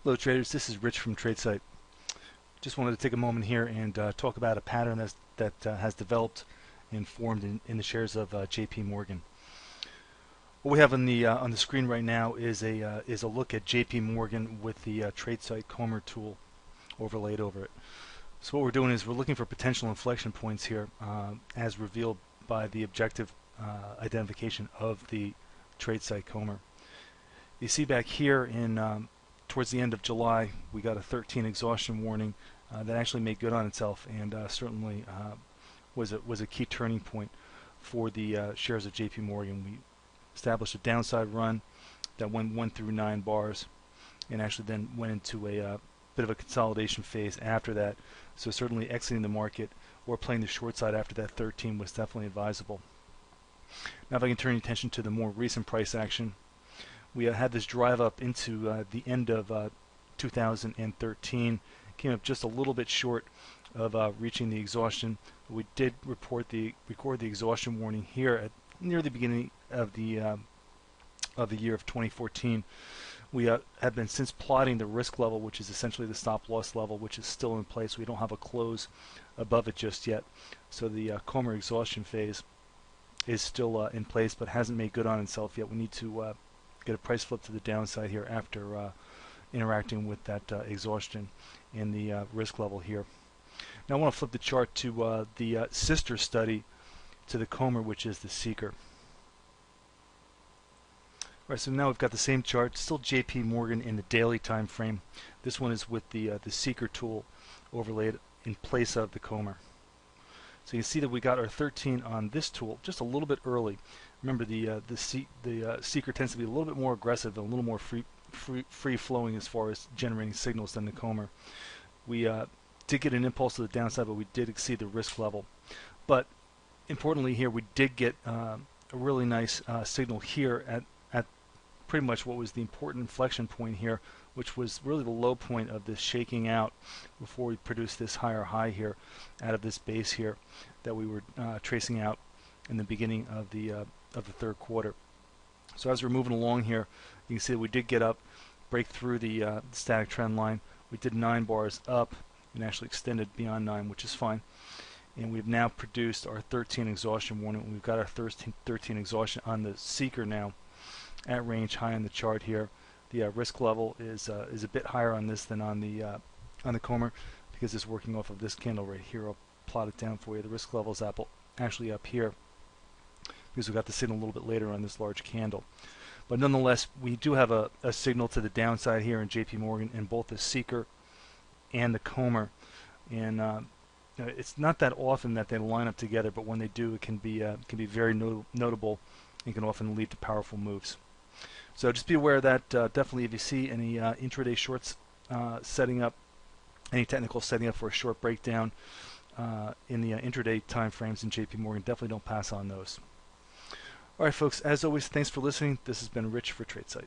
Hello traders, this is Rich from Tradesight. Just wanted to take a moment here and talk about a pattern that has developed and formed in the shares of JP Morgan. What we have on the screen right now is a look at JP Morgan with the Tradesight Comber tool overlaid over it. So what we're doing is we're looking for potential inflection points here as revealed by the objective identification of the Tradesight Comber. You see back here in towards the end of July, we got a 13 exhaustion warning that actually made good on itself, and certainly was a key turning point for the shares of JP Morgan. We established a downside run that went 1 through 9 bars, and actually then went into a bit of a consolidation phase after that. So certainly exiting the market or playing the short side after that 13 was definitely advisable. Now, if I can turn your attention to the more recent price action. We had this drive up into the end of 2013, came up just a little bit short of reaching the exhaustion. We did record the exhaustion warning here at near the beginning of the year of 2014. We have been since plotting the risk level, which is essentially the stop loss level, which is still in place. We don't have a close above it just yet. So the Comber exhaustion phase is still in place, but hasn't made good on itself yet. We need to get a price flip to the downside here after interacting with that exhaustion and the risk level here. Now I want to flip the chart to the sister study to the Comber, which is the Seeker. Alright, so now we've got the same chart, still JP Morgan in the daily time frame. This one is with the Seeker tool overlaid in place of the Comber. So you see that we got our 13 on this tool just a little bit early. Remember, the Seeker tends to be a little bit more aggressive and a little more free flowing as far as generating signals than the Comber. We did get an impulse to the downside, but we did exceed the risk level. But importantly here, we did get a really nice signal here at pretty much what was the important inflection point here, which was really the low point of this shaking out before we produced this higher high here out of this base here that we were tracing out in the beginning of the third quarter. So as we're moving along here, you can see that we did get up, break through the static trend line. We did 9 bars up and actually extended beyond 9, which is fine. And we've now produced our 13 exhaustion warning. We've got our 13 exhaustion on the Seeker now at range high on the chart here. The risk level is a bit higher on this than on the Comber because it's working off of this candle right here. I'll plot it down for you. The risk level is actually up here because we got the signal a little bit later on this large candle. But nonetheless, we do have a signal to the downside here in JP Morgan in both the Seeker and the Comber. And it's not that often that they line up together, but when they do, it can be very notable and can often lead to powerful moves. So just be aware of that. Definitely, if you see any intraday shorts setting up, any technical setting up for a short breakdown in the intraday time frames in JP Morgan, definitely don't pass on those. All right, folks, as always, thanks for listening. This has been Rich for Tradesight.